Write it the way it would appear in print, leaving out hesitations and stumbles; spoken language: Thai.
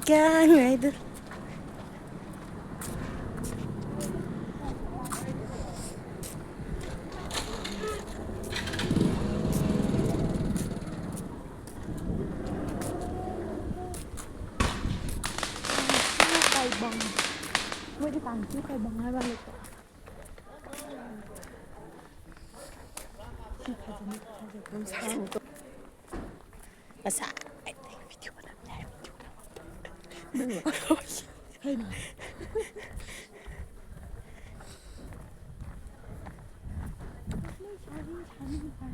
क्या है इधरไก่บองไม่ได้ตังชื่อไก่บองให้บ้านเลยที่ใครจะนึกใครจะรู้ช่างตัวภาษาไอ้เด็กวิดีโอนั้นได้วิดีโอนั้นดึงเหรอให้หน่อยไม่ใช่